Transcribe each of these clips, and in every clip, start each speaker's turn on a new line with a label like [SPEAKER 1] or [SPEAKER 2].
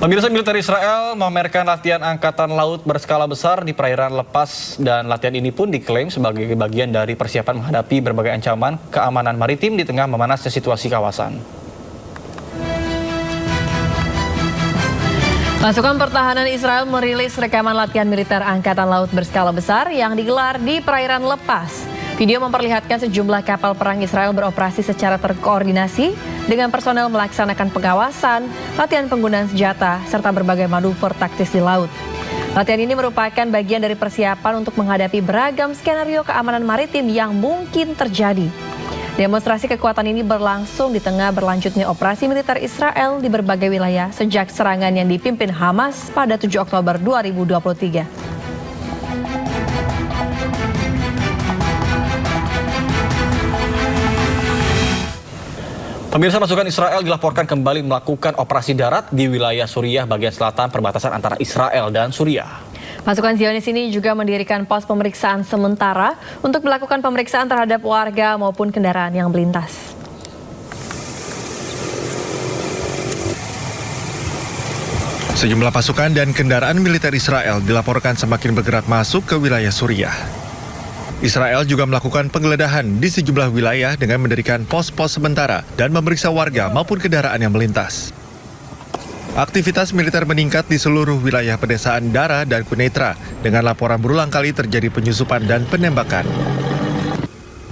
[SPEAKER 1] Pemirsa, militer Israel memamerkan latihan angkatan laut berskala besar di perairan lepas, dan latihan ini pun diklaim sebagai bagian dari persiapan menghadapi berbagai ancaman keamanan maritim di tengah memanasnya situasi kawasan.
[SPEAKER 2] Pasukan pertahanan Israel merilis rekaman latihan militer angkatan laut berskala besar yang digelar di perairan lepas. Video memperlihatkan sejumlah kapal perang Israel beroperasi secara terkoordinasi dengan personel melaksanakan pengawasan, latihan penggunaan senjata, serta berbagai manuver taktis di laut. Latihan ini merupakan bagian dari persiapan untuk menghadapi beragam skenario keamanan maritim yang mungkin terjadi. Demonstrasi kekuatan ini berlangsung di tengah berlanjutnya operasi militer Israel di berbagai wilayah sejak serangan yang dipimpin Hamas pada 7 Oktober 2023.
[SPEAKER 1] Pemirsa, pasukan Israel dilaporkan kembali melakukan operasi darat di wilayah Suriah bagian selatan perbatasan antara Israel dan Suriah.
[SPEAKER 2] Pasukan Zionis ini juga mendirikan pos pemeriksaan sementara untuk melakukan pemeriksaan terhadap warga maupun kendaraan yang melintas.
[SPEAKER 3] Sejumlah pasukan dan kendaraan militer Israel dilaporkan semakin bergerak masuk ke wilayah Suriah. Israel juga melakukan penggeledahan di sejumlah wilayah dengan mendirikan pos-pos sementara dan memeriksa warga maupun kendaraan yang melintas. Aktivitas militer meningkat di seluruh wilayah pedesaan Dara dan Quneitra dengan laporan berulang kali terjadi penyusupan dan penembakan.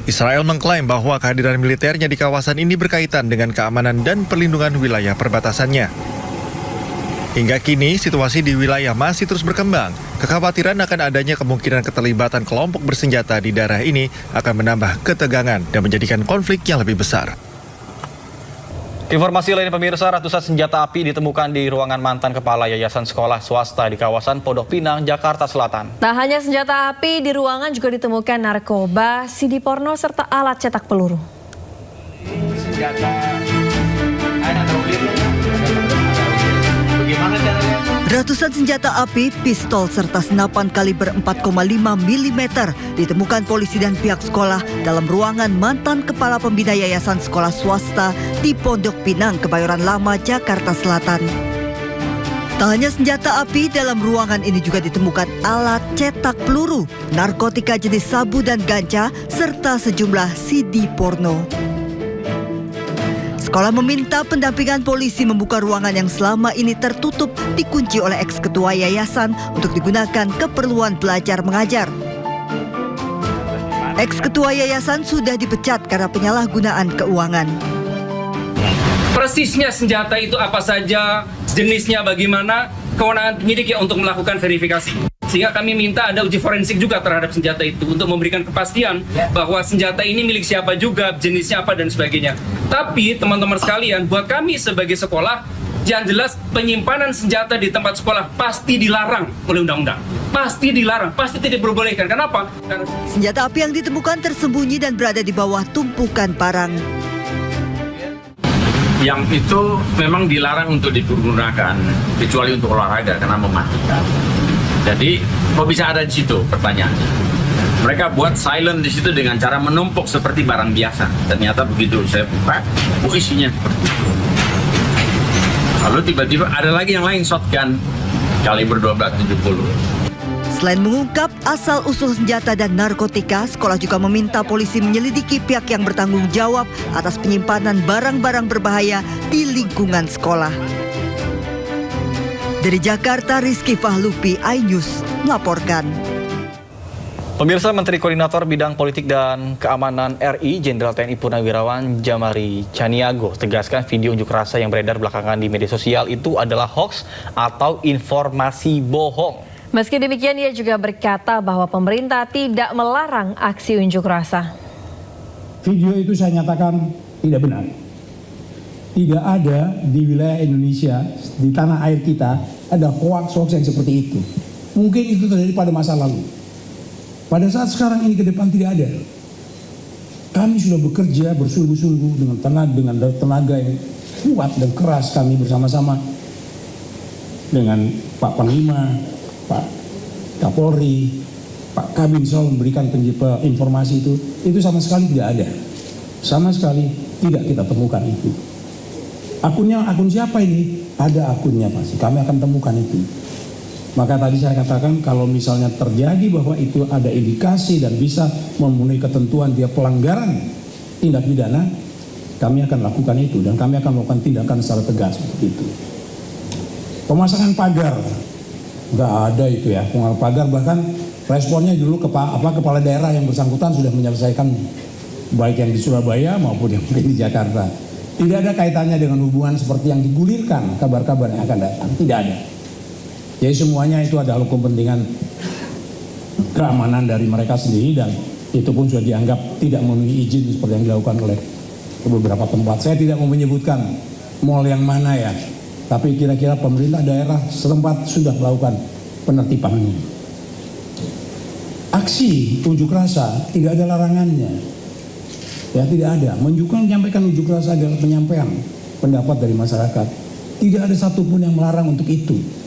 [SPEAKER 3] Israel mengklaim bahwa kehadiran militernya di kawasan ini berkaitan dengan keamanan dan perlindungan wilayah perbatasannya. Hingga kini, situasi di wilayah masih terus berkembang. Kekhawatiran akan adanya kemungkinan keterlibatan kelompok bersenjata di daerah ini akan menambah ketegangan dan menjadikan konflik yang lebih besar.
[SPEAKER 1] Informasi lain, pemirsa, ratusan senjata api ditemukan di ruangan mantan kepala yayasan sekolah swasta di kawasan Pondok Pinang, Jakarta Selatan.
[SPEAKER 2] Tak hanya senjata api, di ruangan juga ditemukan narkoba, CD porno, serta alat cetak peluru.
[SPEAKER 4] Ratusan senjata api, pistol, serta senapan kaliber 4,5 mm ditemukan polisi dan pihak sekolah dalam ruangan mantan kepala pembina yayasan sekolah swasta di Pondok Pinang, Kebayoran Lama, Jakarta Selatan. Tak hanya senjata api, dalam ruangan ini juga ditemukan alat cetak peluru, narkotika jenis sabu dan ganja, serta sejumlah CD porno. Sekolah meminta pendampingan polisi membuka ruangan yang selama ini tertutup dikunci oleh eks-ketua yayasan untuk digunakan keperluan belajar mengajar. Eks-ketua yayasan sudah dipecat karena penyalahgunaan keuangan.
[SPEAKER 5] Persisnya senjata itu apa saja, jenisnya bagaimana, kewenangan penyidik ya untuk melakukan verifikasi. Sehingga kami minta ada uji forensik juga terhadap senjata itu untuk memberikan kepastian bahwa senjata ini milik siapa juga, jenisnya apa dan sebagainya. Tapi teman-teman sekalian, buat kami sebagai sekolah, yang jelas penyimpanan senjata di tempat sekolah pasti dilarang oleh undang-undang. Pasti dilarang, pasti tidak diperbolehkan. Kenapa? Karena
[SPEAKER 4] senjata api yang ditemukan tersembunyi dan berada di bawah tumpukan barang.
[SPEAKER 6] Yang itu memang dilarang untuk digunakan, kecuali untuk olahraga karena mematikan. Jadi, kok bisa ada di situ? Pertanyaannya. Mereka buat silent di situ dengan cara menumpuk seperti barang biasa. Ternyata begitu saya buka, isinya seperti itu. Lalu tiba-tiba ada lagi yang lain, shotgun kaliber 1270.
[SPEAKER 4] Selain mengungkap asal-usul senjata dan narkotika, sekolah juga meminta polisi menyelidiki pihak yang bertanggung jawab atas penyimpanan barang-barang berbahaya di lingkungan sekolah. Dari Jakarta, Rizky Fahlupi, iNews melaporkan.
[SPEAKER 1] Pemirsa, Menteri Koordinator Bidang Politik dan Keamanan RI, Jenderal TNI Purnawirawan Jamari Caniago, tegaskan video unjuk rasa yang beredar belakangan di media sosial itu adalah hoax atau informasi bohong.
[SPEAKER 2] Meski demikian, ia juga berkata bahwa pemerintah tidak melarang aksi unjuk rasa.
[SPEAKER 7] Video itu saya nyatakan tidak benar. Tidak ada di wilayah Indonesia, di tanah air kita, ada hoax-hoax yang seperti itu. Mungkin itu terjadi pada masa lalu. Pada saat sekarang ini ke depan tidak ada. kami sudah bekerja bersungguh-sungguh dengan tenaga yang kuat dan keras, kami bersama-sama dengan Pak Panglima, Pak Kapolri, Pak Kabin selalu memberikan informasi itu sama sekali tidak ada. Sama sekali tidak kita temukan itu. Akun siapa ini? Ada akunnya pasti, kami akan temukan itu. Maka tadi saya katakan kalau misalnya terjadi bahwa itu ada indikasi dan bisa memenuhi ketentuan dia pelanggaran tindak pidana, kami akan lakukan itu dan kami akan melakukan tindakan secara tegas begitu. Pemasangan pagar, nggak ada itu ya, pemasangan pagar, bahkan responnya dulu kepala daerah yang bersangkutan sudah menyelesaikan, baik yang di Surabaya maupun yang di Jakarta. Tidak ada kaitannya dengan hubungan seperti yang digulirkan kabar-kabar yang akan datang, tidak ada. Jadi semuanya itu adalah kepentingan keamanan dari mereka sendiri dan itu pun sudah dianggap tidak memenuhi izin seperti yang dilakukan oleh beberapa tempat. Saya tidak mau menyebutkan mal yang mana ya, tapi kira-kira pemerintah daerah setempat sudah melakukan penertibannya. Aksi unjuk rasa tidak ada larangannya, ya tidak ada. Menyampaikan unjuk rasa adalah penyampaian pendapat dari masyarakat. Tidak ada satupun yang melarang untuk itu.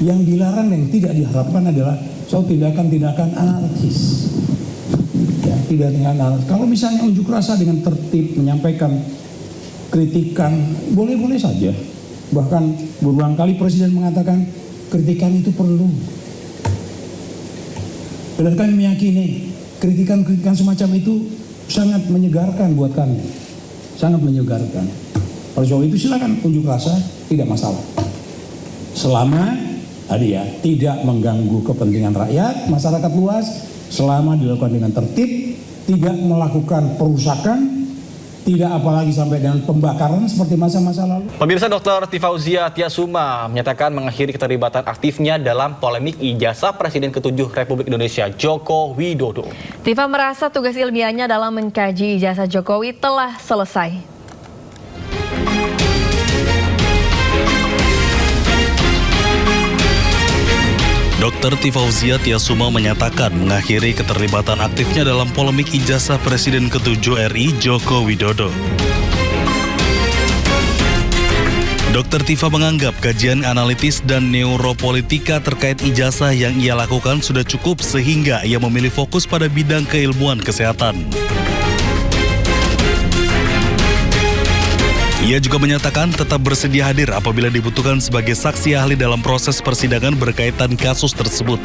[SPEAKER 7] Yang dilarang yang tidak diharapkan adalah soal tindakan-tindakan anarkis. Ya, tidak dengan anarkis. Kalau misalnya unjuk rasa dengan tertib menyampaikan kritikan, boleh-boleh saja. Bahkan berulang kali Presiden mengatakan kritikan itu perlu. Dan kami meyakini kritikan-kritikan semacam itu sangat menyegarkan buat kami. Sangat menyegarkan. Oleh sebab itu silakan unjuk rasa, tidak masalah. Selama tidak mengganggu kepentingan rakyat, masyarakat luas, selama dilakukan dengan tertib, tidak melakukan perusakan, tidak apalagi sampai dengan pembakaran seperti masa-masa lalu.
[SPEAKER 1] Pemirsa, Dr. Tifauzia Tiasuma menyatakan mengakhiri keterlibatan aktifnya dalam polemik ijazah Presiden ke-7 Republik Indonesia Joko Widodo.
[SPEAKER 2] Tifa merasa tugas ilmiahnya dalam mengkaji ijazah Jokowi telah selesai.
[SPEAKER 8] Dr. Tifauzia Tiasuma menyatakan mengakhiri keterlibatan aktifnya dalam polemik ijazah Presiden ke-7 RI Joko Widodo. Dr. Tifa menganggap kajian analitis dan neuropolitika terkait ijazah yang ia lakukan sudah cukup sehingga ia memilih fokus pada bidang keilmuan kesehatan. Ia juga menyatakan tetap bersedia hadir apabila dibutuhkan sebagai saksi ahli dalam proses persidangan berkaitan kasus tersebut.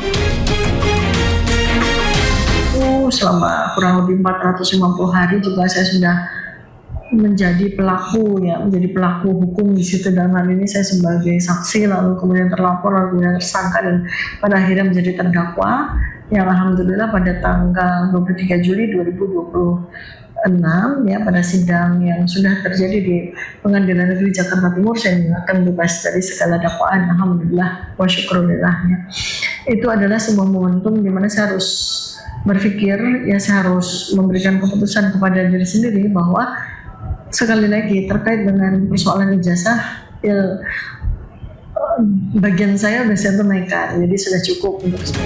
[SPEAKER 9] Selama kurang lebih 450 hari juga saya sudah menjadi pelaku hukum di situ. Dalam hal ini saya sebagai saksi, lalu kemudian terlapor, lalu kemudian tersangka dan pada akhirnya menjadi terdakwa. Yang alhamdulillah pada tanggal 23 Juli 2026 ya, pada sidang yang sudah terjadi di Pengadilan Negeri Jakarta Timur, saya akan bebas dari segala dakwaan, alhamdulillah wa syukurillah ya. Itu adalah sebuah momentum di mana saya harus berpikir, ya saya harus memberikan keputusan kepada diri sendiri bahwa sekali lagi terkait dengan persoalan ijazah ya, bagian saya sudah saya tunaikan, jadi sudah cukup untuk saya.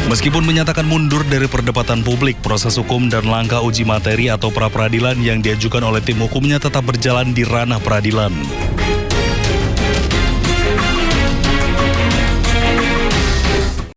[SPEAKER 8] Meskipun menyatakan mundur dari perdebatan publik, proses hukum dan langkah uji materi atau pra-peradilan yang diajukan oleh tim hukumnya tetap berjalan di ranah peradilan.